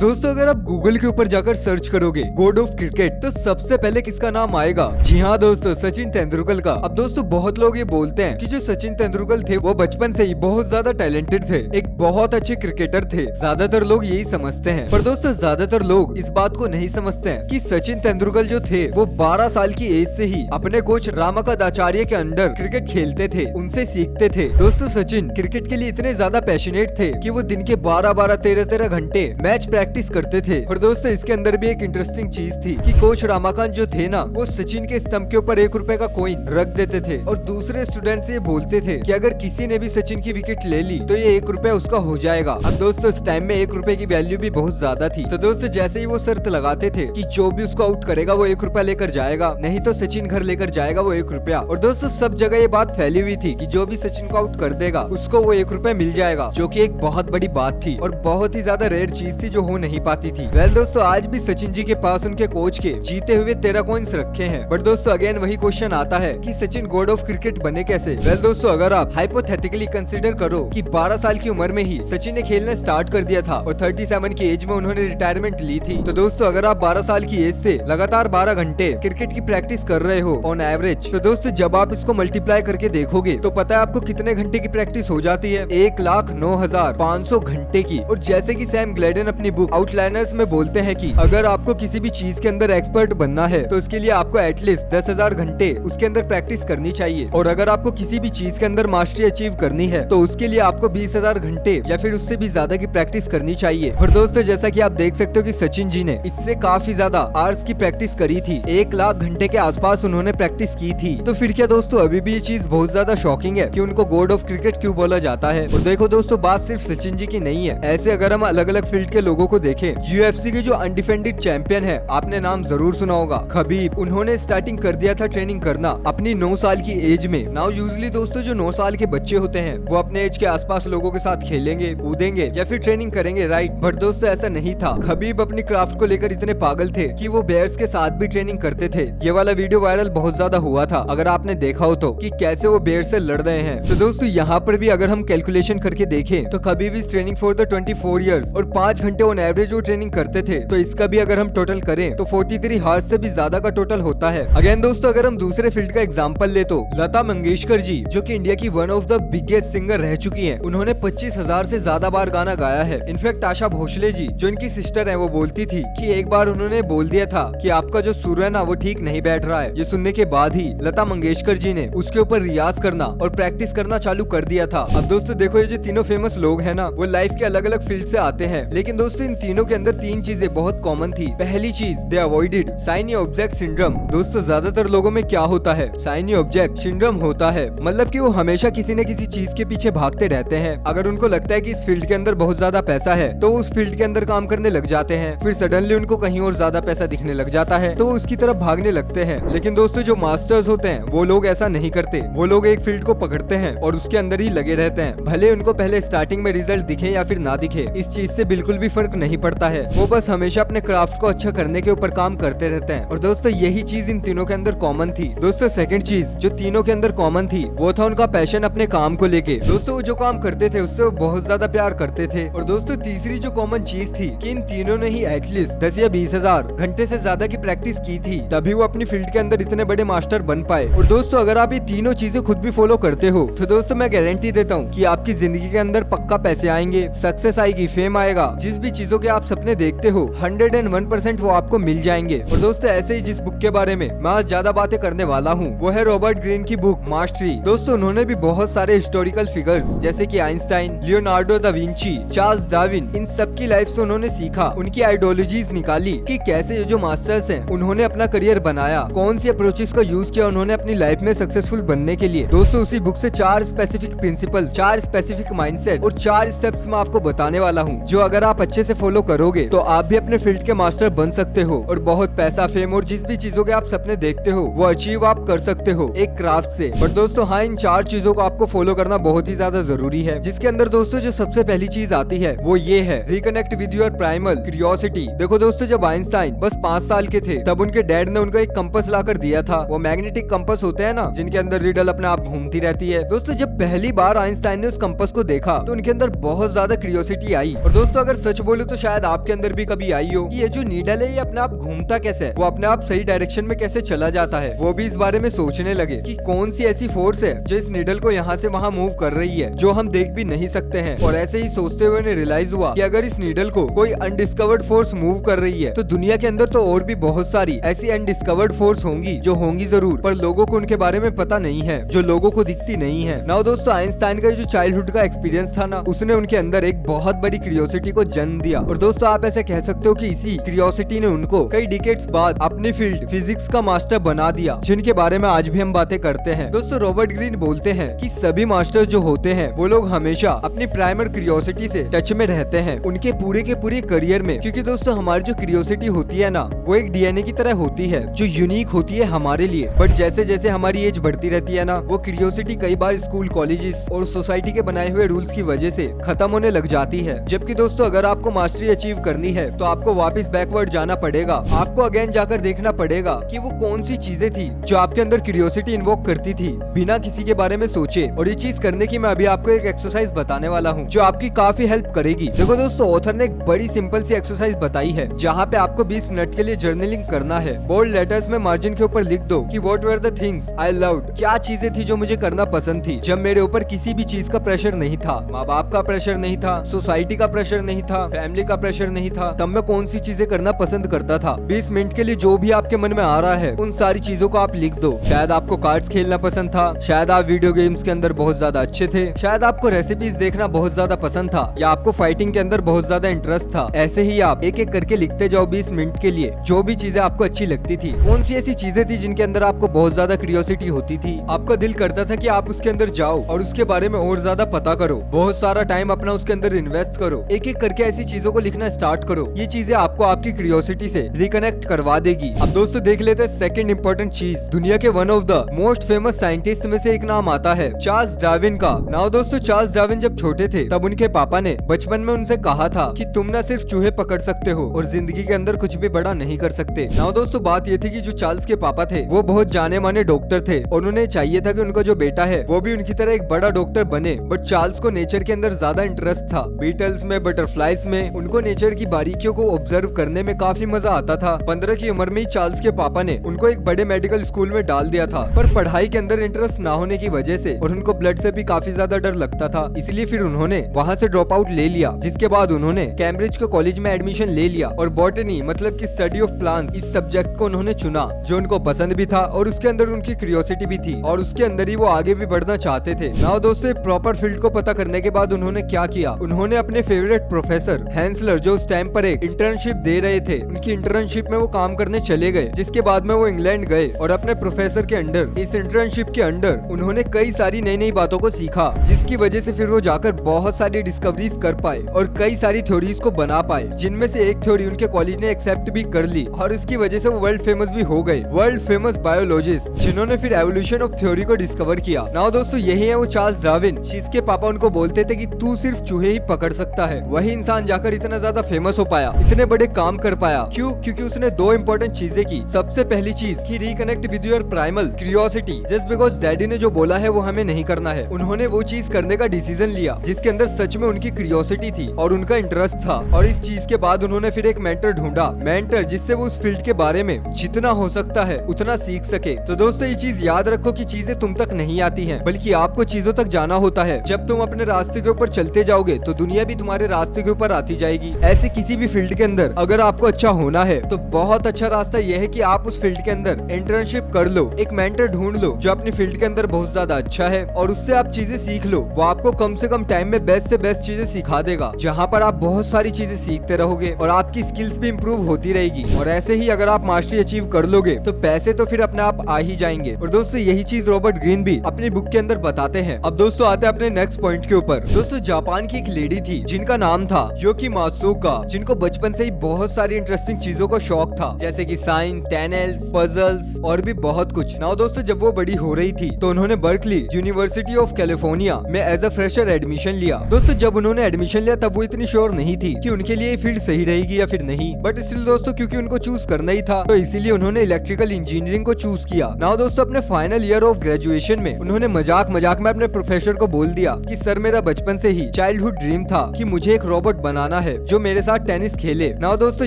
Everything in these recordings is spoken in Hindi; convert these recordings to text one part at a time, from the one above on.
दोस्तों अगर आप गूगल के ऊपर जाकर सर्च करोगे गॉड ऑफ क्रिकेट तो सबसे पहले किसका नाम आएगा? जी हाँ दोस्तों, सचिन तेंदुलकर का। अब दोस्तों बहुत लोग ये बोलते हैं कि जो सचिन तेंदुलकर थे वो बचपन से ही बहुत ज्यादा टैलेंटेड थे, एक बहुत अच्छे क्रिकेटर थे। ज्यादातर लोग यही समझते हैं, पर दोस्तों ज्यादातर लोग इस बात को नहीं समझते हैं कि सचिन तेंदुलकर जो थे वो 12 साल की एज से ही अपने कोच रामाकांत आचार्य के अंडर क्रिकेट खेलते थे, उनसे सीखते थे। दोस्तों सचिन क्रिकेट के लिए इतने ज्यादा पैशनेट थे कि वो दिन के 12-12, 13-13 घंटे मैच प्रैक्टिस करते थे। और दोस्तों इसके अंदर भी एक इंटरेस्टिंग चीज थी कि कोच रामाकांत जो थे ना, वो सचिन के स्तंभ के ऊपर 1 रुपए का कॉइन रख देते थे और दूसरे स्टूडेंट से ये बोलते थे कि अगर किसी ने भी सचिन की विकेट ले ली तो ये 1 रुपया उसका हो जाएगा। अब दोस्तों इस टाइम में 1 रुपए की वैल्यू भी बहुत ज्यादा थी। तो दोस्तों जैसे ही वो शर्त लगाते थे कि जो भी उसको आउट करेगा वो 1 रुपया लेकर जाएगा, नहीं तो सचिन घर लेकर जाएगा वो 1 रुपया। और दोस्तों सब जगह ये बात फैली हुई थी कि जो भी सचिन को आउट कर देगा उसको वो 1 रुपया मिल जाएगा, जो कि एक बहुत बड़ी बात थी और बहुत ही ज्यादा रेयर चीज थी जो हो नहीं पाती थी। वेल दोस्तों आज भी सचिन जी के पास उनके कोच के जीते हुए 13 कॉइन्स रखे हैं। बट दोस्तों अगेन वही क्वेश्चन आता है कि सचिन गॉड ऑफ क्रिकेट बने कैसे? वेल दोस्तों अगर आप हाइपोथेटिकली कंसीडर करो कि 12 साल की उम्र में ही सचिन ने खेलना स्टार्ट कर दिया था और 37 की एज में उन्होंने रिटायरमेंट ली थी, तो दोस्तों अगर आप 12 साल की एज से लगातार 12 घंटे क्रिकेट की प्रैक्टिस कर रहे हो ऑन एवरेज, तो दोस्तों जब आप इसको मल्टीप्लाई करके देखोगे तो पता है आपको कितने घंटे की प्रैक्टिस हो जाती है? 1,09,500 घंटे की। और जैसे कि सैम ग्लेडन अपनी बुक आउटलाइनर्स में बोलते हैं कि अगर आपको किसी भी चीज के अंदर एक्सपर्ट बनना है तो उसके लिए आपको एटलीस्ट 10,000 घंटे उसके अंदर प्रैक्टिस करनी चाहिए, और अगर आपको किसी भी चीज के अंदर मास्टरी अचीव करनी है तो उसके लिए आपको 20,000 घंटे या फिर उससे भी ज्यादा की प्रैक्टिस करनी चाहिए। और दोस्तों जैसा कि आप देख सकते हो कि सचिन जी ने इससे काफी ज्यादा आवर्स की प्रैक्टिस करी थी, 1 लाख घंटे के आसपास उन्होंने प्रैक्टिस की थी। तो फिर क्या दोस्तों अभी भी ये चीज बहुत ज्यादा शॉकिंग है कि उनको गॉड ऑफ क्रिकेट क्यों बोला जाता है? और देखो दोस्तों बात सिर्फ सचिन जी की नहीं है, ऐसे अगर हम अलग अलग फील्ड के लोगों को देखें, यूएफसी के जो अनडिफेंडेड चैंपियन है, आपने नाम जरूर सुना होगा, खबीब, उन्होंने स्टार्टिंग कर दिया था ट्रेनिंग करना अपनी 9 साल की एज में। नाउ यूजुअली दोस्तों जो 9 साल के बच्चे होते हैं वो अपने एज के आसपास लोगों के साथ खेलेंगे, कूदेंगे या फिर ट्रेनिंग करेंगे, राइट? बट दोस्तों ऐसा नहीं था। खबीब अपनी क्राफ्ट को लेकर इतने पागल थे कि वो बेयर्स के साथ भी ट्रेनिंग करते थे। ये वाला वीडियो वायरल बहुत ज्यादा हुआ था, अगर आपने देखा हो तो, कि कैसे वो बेयर से लड़ रहे हैं। तो दोस्तों यहाँ पर भी अगर हम कैलकुलेशन करके देखें तो Khabib is training for the 24 years और 5 घंटे ऑन एवरेज वो ट्रेनिंग करते थे। तो इसका भी अगर हम टोटल करें तो 43 हार्स से भी ज्यादा का टोटल होता है। अगेन दोस्तों अगर हम दूसरे फील्ड का एग्जांपल ले तो लता मंगेशकर जी, जो कि इंडिया की one of the biggest singer रह चुकी हैं, उन्होंने 25,000 से ज्यादा बार गाना गाया है। इनफैक्ट आशा भोसले जी, जो इनकी सिस्टर है, वो बोलती थी कि एक बार उन्होंने बोल दिया था कि आपका जो सुर है ना वो ठीक नहीं बैठ रहा है। ये सुनने के बाद ही लता मंगेशकर जी ने उसके ऊपर रियाज करना और प्रैक्टिस करना चालू कर दिया था। अब दोस्तों देखो ये जो तीनों फेमस लोग हैं ना, वो लाइफ के अलग अलग फील्ड से आते हैं, लेकिन दोस्तों इन तीनों के अंदर 3 चीजें बहुत कॉमन थी। पहली चीज, दे अवॉइडेड शाइनी ऑब्जेक्ट सिंड्रोम। दोस्तों ज्यादातर लोगों में क्या होता है? शाइनी ऑब्जेक्ट सिंड्रोम होता है, मतलब कि वो हमेशा किसी न किसी चीज के पीछे भागते रहते हैं। अगर उनको लगता है कि इस फील्ड के अंदर बहुत ज्यादा पैसा है तो वो उस फील्ड के अंदर काम करने लग जाते हैं, फिर सडनली उनको कहीं और ज्यादा पैसा दिखने लग जाता है तो वो उसकी तरफ भागने लगते हैं। लेकिन दोस्तों जो मास्टर्स होते हैं वो लोग ऐसा नहीं करते, वो लोग एक फील्ड को पकड़ते हैं और उसके अंदर ही लगे रहते हैं, भले उनको पहले स्टार्टिंग में रिजल्ट दिखे या फिर ना दिखे, इस चीज से बिल्कुल भी फर्क नहीं पड़ता है। वो बस हमेशा अपने क्राफ्ट को अच्छा करने के ऊपर काम करते रहते हैं। और दोस्तों यही चीज इन तीनों के अंदर कॉमन थी। दोस्तों सेकंड चीज जो तीनों के अंदर कॉमन थी वो था उनका पैशन अपने काम को लेके। दोस्तों वो जो काम करते थे उससे वो बहुत ज्यादा प्यार करते थे। और दोस्तों तीसरी जो कॉमन चीज थी कि इन तीनों ने ही एटलीस्ट 10 या 20,000 घंटे से ज्यादा की प्रैक्टिस की थी, तभी वो अपनी फील्ड के अंदर इतने बड़े मास्टर बन पाए। और दोस्तों अगर आप ये तीनों चीजें खुद भी फॉलो करते हो तो दोस्तों मैं गारंटी देता हूँ कि आपकी जिंदगी के अंदर पक्का पैसे आएंगे, सक्सेस आएगी, फेम आएगा, जिस भी चीजों के आप सपने देखते हो 101% वो आपको मिल जाएंगे। और दोस्तों ऐसे ही जिस बुक के बारे में मैं आज ज्यादा बातें करने वाला हूँ वो है रॉबर्ट ग्रीन की बुक मास्टरी। दोस्तों उन्होंने भी बहुत सारे हिस्टोरिकल फिगर्स जैसे कि Einstein, Leonardo da Vinci, Charles Darwin, इन सब की लाइफ से उन्होंने सीखा, उनकी आइडियोलॉजीज निकाली कि कैसे ये जो मास्टर्स हैं उन्होंने अपना करियर बनाया, कौन सी अप्रोचेस का यूज किया उन्होंने अपनी लाइफ में सक्सेसफुल बनने के लिए। दोस्तों उसी बुक से 4 स्पेसिफिक प्रिंसिपल, 4 स्पेसिफिक माइंडसेट और 4 स्टेप्स मैं आपको बताने वाला हूँ, जो अगर आप अच्छे से फॉलो करोगे तो आप भी अपने फील्ड के मास्टर बन सकते हो और बहुत पैसा, फेम और जिस भी चीजों के आप सपने देखते हो वो अचीव आप कर सकते हो एक क्राफ्ट से। बट दोस्तों हाँ, इन 4 चीजों को आपको फॉलो करना बहुत ही ज्यादा जरूरी है, जिसके अंदर दोस्तों जो सबसे पहली चीज आती है वो ये है, reconnect with your primal curiosity. देखो दोस्तों जब आइंस्टाइन बस 5 साल के थे तब उनके डैड ने उनको एक कंपास लाकर दिया था, वो मैग्नेटिक कंपास होते हैं ना जिनके अंदर रिडल अपने आप घूमती रहती है। दोस्तों जब पहली बार आइंस्टाइन ने उस कंपास को देखा तो उनके अंदर बहुत ज्यादा क्यूरियोसिटी आई। और दोस्तों अगर सच बोलूं तो शायद आपके अंदर भी कभी आई हो कि ये जो नीडल है ये अपने आप घूमता कैसे है, वो अपने आप सही डायरेक्शन में कैसे चला जाता है। वो भी इस बारे में सोचने लगे कि कौन सी ऐसी फोर्स है जो इस नीडल को यहाँ से वहाँ मूव कर रही है, जो हम देख भी नहीं सकते हैं। और ऐसे ही सोचते हुए उन्हें रियलाइज हुआ कि अगर इस नीडल को कोई अनडिस्कवर्ड फोर्स मूव कर रही है तो दुनिया के अंदर तो और भी बहुत सारी ऐसी अनडिस्कवर्ड फोर्स होंगी जो होंगी जरूर, पर लोगों को उनके बारे में पता नहीं है, जो लोगों को दिखती नहीं है। नाउ दोस्तों, आइंस्टाइन का जो चाइल्डहुड का एक्सपीरियंस था ना, उसने उनके अंदर एक बहुत बड़ी क्यूरियोसिटी को जन्म दिया। और दोस्तों, आप ऐसे कह सकते हो कि इसी क्यूरियोसिटी ने उनको कई डिकेड्स बाद अपनी फील्ड फिजिक्स का मास्टर बना दिया, जिनके बारे में आज भी हम बातें करते हैं। दोस्तों, रॉबर्ट ग्रीन बोलते हैं कि सभी मास्टर जो होते हैं वो लोग हमेशा अपनी प्राइमर क्यूरियोसिटी से टच में रहते हैं उनके पूरे के पूरे करियर में, क्योंकि दोस्तों हमारी जो क्यूरियोसिटी होती है ना, वो एक डीएनए की तरह होती है जो यूनिक होती है हमारे लिए। बट जैसे जैसे हमारी एज बढ़ती रहती है ना, वो क्यूरियोसिटी कई बार स्कूल, कॉलेजेस और सोसाइटी के बनाए हुए रूल्स की वजह से खत्म होने लग जाती है। जबकि दोस्तों, अगर आपको मास्टरी अचीव करनी है तो आपको वापस बैकवर्ड जाना पड़ेगा, आपको अगेन जाकर देखना पड़ेगा कि वो कौन सी चीजें थी जो आपके अंदर क्यूरियोसिटी इन्वोक करती थी बिना किसी के बारे में सोचे। और ये चीज करने की मैं अभी आपको एक एक्सरसाइज बताने वाला हूँ जो आपकी काफी हेल्प करेगी। देखो दोस्तों, ऑथर ने एक बड़ी सिंपल सी एक्सरसाइज बताई है जहाँ पे आपको 20 मिनट के लिए जर्नलिंग करना है। बोल्ड लेटर्स में मार्जिन के ऊपर लिख दो कि what were the things I loved, क्या चीजें थी जो मुझे करना पसंद थी जब मेरे ऊपर किसी भी चीज का प्रेशर नहीं था, माँ बाप का प्रेशर नहीं था, सोसाइटी का प्रेशर नहीं था, फैमिली का प्रेशर नहीं था, तब मैं कौन सी चीजें करना पसंद करता था। 20 मिनट के लिए जो भी आपके मन में आ रहा है उन सारी चीजों को आप लिख दो। शायद आपको कार्ड्स खेलना पसंद था, शायद आप वीडियो गेम्स के अंदर बहुत ज्यादा अच्छे थे, शायद आपको रेसिपीज देखना बहुत ज्यादा पसंद था, या आपको फाइटिंग के अंदर बहुत ज्यादा इंटरेस्ट था। ऐसे ही आप एक एक करके लिखते जाओ 20 मिनट के लिए जो भी चीजें आपको अच्छी लगती थी। कौन सी ऐसी चीजें थी जिनके अंदर आपको बहुत ज्यादा क्यूरियोसिटी होती थी, आपका दिल करता था कि आप उसके अंदर जाओ और उसके बारे में और ज्यादा पता करो, बहुत सारा टाइम अपना उसके अंदर इन्वेस्ट करो। एक एक करके ऐसी चीजों को लिखना स्टार्ट करो। ये चीजें आपको आपकी क्यूरियोसिटी से रिकनेक्ट करवा देगी। अब दोस्तों देख लेते हैं सेकंड इंपॉर्टेंट चीज। दुनिया के one of the most famous scientist में से एक नाम आता है चार्ल्स डार्विन का। नाउ दोस्तों, चार्ल्स डार्विन जब छोटे थे तब उनके पापा ने बचपन में उनसे कहा था कि तुम ना सिर्फ चूहे पकड़ सकते हो और जिंदगी के अंदर कुछ भी बड़ा नहीं कर सकते। नाउ दोस्तों, बात ये थी कि जो चार्ल्स के पापा थे वो बहुत जाने माने डॉक्टर थे और उन्हें चाहिए था कि उनका जो बेटा है वो भी उनकी तरह एक बड़ा डॉक्टर बने। बट चार्ल्स को नेचर के अंदर ज्यादा इंटरेस्ट था, बीटल्स में, बटरफ्लाइज में। उनको नेचर की बारीकियों को ऑब्जर्व करने में काफी मजा आता था। 15 की उम्र में ही चार्ल्स के पापा ने उनको एक बड़े मेडिकल स्कूल में डाल दिया था, पर पढ़ाई के अंदर इंटरेस्ट ना होने की वजह से और उनको ब्लड से भी काफी ज्यादा डर लगता था, इसलिए फिर उन्होंने वहाँ से ड्रॉप आउट ले लिया। जिसके बाद उन्होंने कैम्ब्रिज के कॉलेज में एडमिशन ले लिया और बॉटनी मतलब की स्टडी ऑफ प्लांट्स इस सब्जेक्ट को उन्होंने चुना जो उनको पसंद भी था और उसके अंदर उनकी क्यूरियोसिटी भी थी और उसके अंदर ही वो आगे भी बढ़ना चाहते थे। नाउ दोस्तों, प्रॉपर फील्ड को पता करने के बाद उन्होंने क्या किया, उन्होंने अपने फेवरेट प्रोफेसर हैंसलर जो उस टाइम पर एक इंटर्नशिप दे रहे थे, उनकी इंटर्नशिप में वो काम करने चले गए। जिसके बाद में वो इंग्लैंड गए और अपने प्रोफेसर के अंडर, इस इंटर्नशिप के अंडर उन्होंने कई सारी नई नई बातों को सीखा, जिसकी वजह से फिर वो जाकर बहुत सारी डिस्कवरीज कर पाए और कई सारी थ्योरीज को बना पाए, जिनमें से एक थ्योरी उनके कॉलेज ने एक्सेप्ट भी कर ली और इसकी वजह से वो वर्ल्ड फेमस भी हो गए, वर्ल्ड फेमस बायोलॉजिस्ट जिन्होंने फिर एवोल्यूशन ऑफ थ्योरी को डिस्कवर किया। नाउ दोस्तों, यही है वो चार्ल्स डार्विन जिसके पापा उनको बोलते थे कि तू सिर्फ चूहे ही पकड़ सकता है। वही इंसान जाकर इतना ज्यादा फेमस हो पाया, इतने बड़े काम कर पाया। क्यों? क्योंकि उसने दो इंपॉर्टेंट चीजें की। सबसे पहली चीज कि reconnect with your primal curiosity. Just because daddy ने जो बोला है वो हमें नहीं करना है, उन्होंने वो चीज करने का डिसीजन लिया जिसके अंदर सच में उनकी क्यूरियोसिटी थी और उनका इंटरेस्ट था। और इस चीज के बाद उन्होंने फिर एक मेंटर ढूंढा, मेंटर जिससे वो उस फील्ड के बारे में जितना हो सकता है उतना सीख सके। तो दोस्तों, ये चीज याद रखो कि चीजें तुम तक नहीं आती हैं, बल्कि आपको चीजों तक जाना होता है। जब तुम अपने रास्ते के ऊपर चलते जाओगे तो दुनिया भी तुम्हारे रास्ते के ऊपर आती जाएगी। ऐसे किसी भी फील्ड के अंदर अगर आपको अच्छा होना है तो बहुत अच्छा रास्ता यह है कि आप उस फील्ड के अंदर इंटर्नशिप कर लो, एक मेंटर ढूंढ लो जो अपनी फील्ड के अंदर बहुत ज्यादा अच्छा है और उससे आप चीजें सीख लो। वो आपको कम से कम टाइम में बेस्ट से बेस्ट चीजें सिखा देगा, जहाँ पर आप बहुत सारी चीजें सीखते रहोगे और आपकी स्किल्स भी इम्प्रूव होती रहेगी। और ऐसे ही अगर आप मास्टरी अचीव कर लोगे तो पैसे तो फिर अपने आप आ ही जाएंगे। और दोस्तों, यही चीज रॉबर्ट ग्रीन भी अपनी बुक के अंदर बताते हैं। अब दोस्तों आते हैं अपने नेक्स्ट पॉइंट के ऊपर। दोस्तों, जापान की एक लेडी थी जिनका नाम था योकी मात्सुका, जिनको बचपन से ही बहुत सारी इंटरेस्टिंग चीजों का शौक था, जैसे कि साइंस, टनल्स, पजल्स और भी बहुत कुछ। नाउ दोस्तों, जब वो बड़ी हो रही थी तो उन्होंने बर्कली यूनिवर्सिटी ऑफ कैलिफोर्निया में एज अ फ्रेशर एडमिशन लिया। दोस्तों, जब उन्होंने एडमिशन लिया तब वो इतनी श्योर नहीं थी कि उनके लिए फील्ड सही रहेगी या फिर नहीं, बट स्टिल दोस्तों क्योंकि उनको चूज करना ही था तो इसीलिए उन्होंने इलेक्ट्रिकल इंजीनियरिंग को चूज किया। नाउ दोस्तों, अपने फाइनल ईयर ऑफ ग्रेजुएशन में उन्होंने मजाक मजाक में अपने प्रोफेसर को बोल दिया कि सर, मेरा बचपन से ही चाइल्डहुड ड्रीम था कि मुझे एक रोबोट बनाना है जो मेरे साथ टेनिस खेले। ना दोस्तों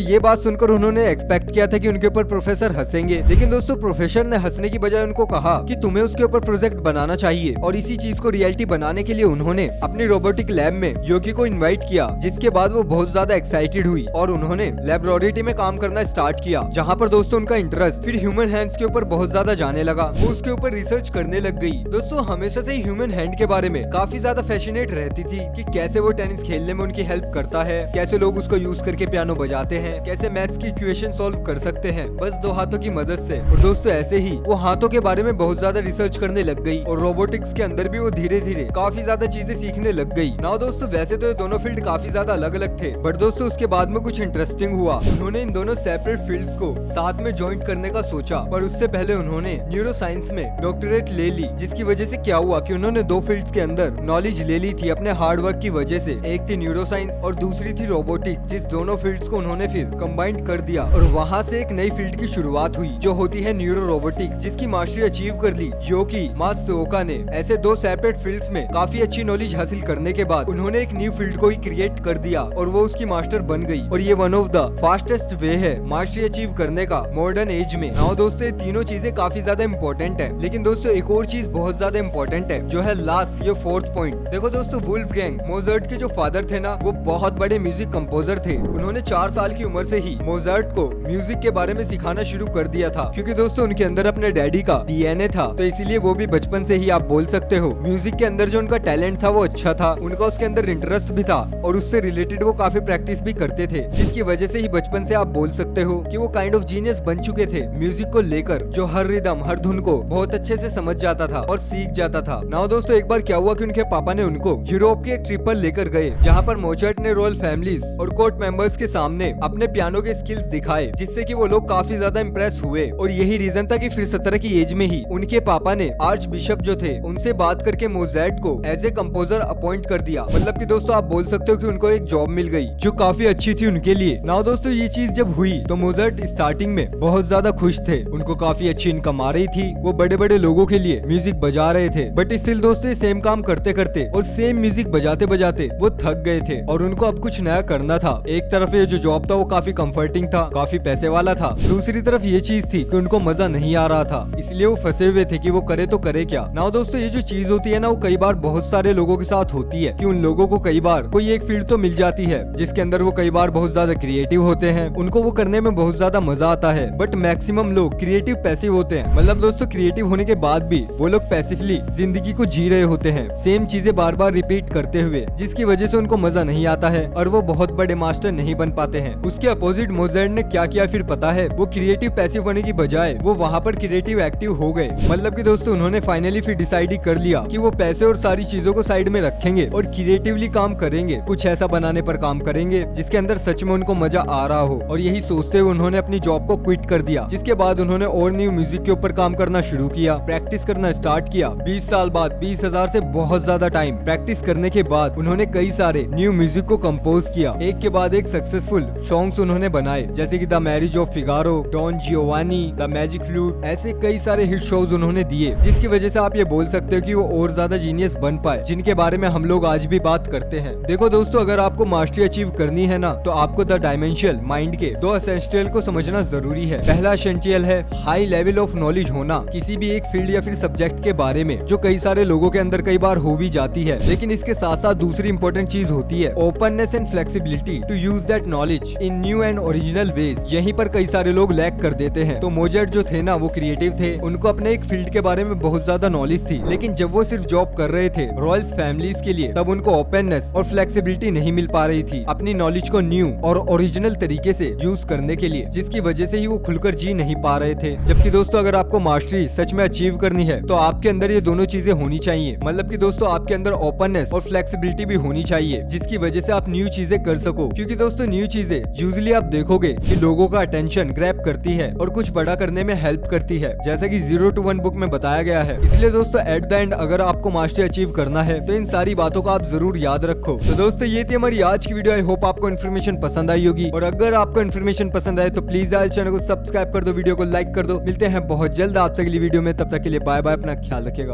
ये बात सुनकर उन्होंने एक्सपेक्ट किया था कि उनके ऊपर प्रोफेसर हंसेंगे, लेकिन दोस्तों प्रोफेसर ने हंसने की बजाय उनको कहा कि तुम्हें उसके ऊपर प्रोजेक्ट बनाना चाहिए। और इसी चीज को रियलिटी बनाने के लिए उन्होंने अपनी रोबोटिक लैब में योगी को इनवाइट किया, जिसके बाद वो बहुत ज्यादा एक्साइटेड हुई और उन्होंने लैबोरेटरी में काम करना स्टार्ट किया, जहाँ पर दोस्तों उनका इंटरेस्ट फिर ह्यूमन हैंड्स के ऊपर बहुत ज्यादा जाने लगा। वो उसके ऊपर रिसर्च करने लग गई। दोस्तों हमेशा से ही ह्यूमन हैंड के बारे में काफी ज्यादा फैसिनेट रहती थी कि कैसे वो टेनिस खेलने में उनकी हेल्प करता है, कैसे लोग उसको यूज करके पियानो बजाते हैं, कैसे मैथ्स की इक्वेशन सॉल्व कर सकते हैं बस 2 हाथों की मदद से। और दोस्तों ऐसे ही वो हाथों के बारे में बहुत ज्यादा रिसर्च करने लग गई और रोबोटिक्स के अंदर भी वो धीरे धीरे काफी ज्यादा चीजें सीखने लग गई। ना दोस्तों वैसे तो ये दोनों फील्ड काफी ज्यादा अलग अलग थे, बट दोस्तों उसके बाद में कुछ इंटरेस्टिंग हुआ। उन्होंने इन दोनों सेपरेट फील्ड्स को साथ में ज्वाइंट करने का सोचा, पर उससे पहले उन्होंने न्यूरो साइंस में डॉक्टरेट ले ली, जिसकी वजह से क्या हुआ कि उन्होंने 2 फील्ड्स के अंदर नॉलेज ले ली थी अपने हार्ड वर्क की वजह से। एक थी न्यूरो साइंस और दूसरी थी रोबोटिक्स, जिस दोनों फील्ड्स को उन्होंने फिर कंबाइंड कर दिया और वहाँ से एक नई फील्ड की शुरुआत हुई जो होती है न्यूरो रोबोटिक्स, जिसकी मास्टरी अचीव कर ली योकी मात्सुओका ने। ऐसे 2 सेपरेट फील्ड्स में काफी अच्छी नॉलेज हासिल करने के बाद उन्होंने एक न्यू फील्ड को ही क्रिएट कर दिया और वो उसकी मास्टर बन गई। और ये one of the fastest way है मास्टरी अचीव करने का मॉडर्न एज में। नाउ दोस्तों ये तीनों चीजें काफी ज्यादा इंपॉर्टेंट है, लेकिन दोस्तों एक और चीज बहुत ज्यादा इंपॉर्टेंट है जो है लास्ट, ये 4th पॉइंट। देखो दोस्तों वुल्फगैंग मोजार्ट के जो फादर थे ना, वो बहुत बड़े म्यूजिक कंपोजर थे। उन्होंने 4 साल की उम्र से ही मोजार्ट को म्यूजिक के बारे में सिखाना शुरू कर दिया था, क्योंकि दोस्तों उनके अंदर अपने डैडी का डीएनए था, तो इसीलिए वो भी बचपन से ही आप बोल सकते हो म्यूजिक के अंदर जो उनका टैलेंट था वो अच्छा था, उनका उसके अंदर इंटरेस्ट भी था और उससे रिलेटेड वो काफी प्रैक्टिस भी करते थे, जिसकी वजह से ही बचपन से आप बोल सकते हो कि वो काइंड ऑफ जीनियस बन चुके थे म्यूजिक को लेकर, जो हर रिदम हर धुन को बहुत अच्छे से समझ जाता था और सीख जाता था। नाउ दोस्तों एक बार क्या हुआ कि उनके पापा ने उनको यूरोप की एक ट्रिप पर लेकर गए, जहाँ पर मोजार्ट ने रॉयल फैमिलीज और कोर्ट मेंबर्स के सामने अपने पियानो के स्किल्स दिखाए, जिससे कि वो लोग काफी ज्यादा इम्प्रेस हुए। और यही रीजन था कि फिर 17 की एज में ही उनके पापा ने आर्च बिशप जो थे उनसे बात करके मोजार्ट को एज ए कंपोजर अपॉइंट कर दिया। मतलब कि दोस्तों आप बोल सकते हो कि उनको एक जॉब मिल गई जो काफी अच्छी थी उनके लिए। नाउ दोस्तों ये चीज जब हुई तो मोजार्ट स्टार्टिंग में बहुत ज्यादा खुश थे, उनको काफी अच्छी इनकम आ रही थी, वो बड़े बड़े लोगों के लिए म्यूजिक बजा रहे थे। बट स्टिल दोस्तों सेम काम करते करते और सेम म्यूजिक बजाते बजाते वो थक गए थे और उनको अब कुछ नया करना था। एक तरफ ये जो जॉब था वो काफी कंफर्टिंग था, काफी पैसे वाला था, दूसरी तरफ ये चीज थी कि उनको मजा नहीं आ रहा था, इसलिए वो फंसे हुए थे कि वो करे तो करे क्या। नाउ दोस्तों ये जो चीज होती है ना, वो कई बार बहुत सारे लोगों के साथ होती है कि उन लोगों को कई बार कोई एक फील्ड तो मिल जाती है जिसके अंदर वो कई बार बहुत ज्यादा क्रिएटिव होते हैं, उनको वो करने में बहुत ज्यादा मजा आता है। बट मैक्सिमम लोग क्रिएटिव पैसिव होते हैं, मतलब दोस्तों क्रिएटिव होने के बाद भी वो लोग पैसिवली जिंदगी को जी रहे होते हैं, सेम चीजें बार बार रिपीट करते हुए, जिसकी वजह से उनको मजा नहीं आता है और वो बहुत बड़े मास्टर नहीं बन पाते हैं। उसके अपोजिट मोजार्ट ने क्या किया फिर पता है, वो क्रिएटिव पैसिव होने की बजाय वो वहाँ पर क्रिएटिव एक्टिव हो गए। मतलब कि दोस्तों उन्होंने फाइनली फिर डिसाइड ही कर लिया कि वो पैसे और सारी चीजों को साइड में रखेंगे और क्रिएटिवली काम करेंगे, कुछ ऐसा बनाने पर काम करेंगे जिसके अंदर सच में उनको मजा आ रहा हो। और यही सोचते हुए उन्होंने अपनी जॉब को क्विट कर दिया, जिसके बाद उन्होंने और न्यू म्यूजिक के ऊपर काम करना शुरू किया, प्रैक्टिस करना स्टार्ट किया। 20 साल बाद 20,000 से बहुत ज्यादा टाइम प्रैक्टिस करने के बाद उन्होंने कई सारे न्यू म्यूजिक को कंपोज किया, एक के बाद एक सक्सेसफुल सॉन्ग्स उन्होंने बनाए, जैसे कि the Marriage of Figaro, Don Giovanni, the Magic Flute, ऐसे कई सारे हिट शोज उन्होंने दिए, जिसकी वजह से आप ये बोल सकते हो कि वो और ज्यादा जीनियस बन पाए, जिनके बारे में हम लोग आज भी बात करते हैं। देखो दोस्तों अगर आपको मास्टरी अचीव करनी है ना, तो आपको द डायमेंशियल माइंड के 2 एसेंशियल को समझना जरूरी है। पहला एसेंशियल है हाई लेवल ऑफ नॉलेज होना किसी भी एक फील्ड या फिर सब्जेक्ट के बारे में, जो कई सारे लोगों के अंदर कई बार हो भी जाती है। लेकिन इसके साथ साथ दूसरी इंपॉर्टेंट चीज होती है openness and flexibility to use that knowledge in new and original ways. यहीं पर कई सारे लोग लैक कर देते हैं। तो मोजार्ट जो थे ना, वो क्रिएटिव थे, उनको अपने एक फील्ड के बारे में बहुत ज्यादा नॉलेज थी, लेकिन जब वो सिर्फ जॉब कर रहे थे रॉयल्स फैमिलीज के लिए, तब उनको ओपननेस और फ्लेक्सिबिलिटी नहीं मिल पा रही थी अपनी नॉलेज को न्यू और ओरिजिनल तरीके से यूज करने के लिए, जिसकी वजह से ही वो खुलकर जी नहीं पा रहे थे। जबकि दोस्तों अगर आपको मास्टरी सच में अचीव करनी है तो आपके अंदर ये दोनों चीजें होनी चाहिए। मतलब कि दोस्तों आपके अंदर ओपननेस और फ्लेक्सिबिलिटी भी होनी चाहिए, जिसकी वजह से आप न्यू चीजें कर सको। क्योंकि दोस्तों न्यू चीजें यूजुअली आप देखोगे कि लोगों का अटेंशन ग्रैब करती है और कुछ बड़ा करने में हेल्प करती है, जैसा कि 0 to 1 बुक में बताया गया है। इसलिए दोस्तों एट द एंड अगर आपको मास्टरी अचीव करना है तो इन सारी बातों को आप जरूर याद रखो। तो दोस्तों ये थी हमारी आज की वीडियो। आई होप आपको इन्फॉर्मेशन पसंद आई होगी, और अगर आपको इन्फॉर्मेशन पसंद आए तो प्लीज आज चैनल को सब्सक्राइब कर दो, वीडियो को लाइक कर दो। मिलते हैं बहुत जल्द आपसे अगली वीडियो में, तब तक के लिए बाय बाय, अपना ख्याल रखिएगा।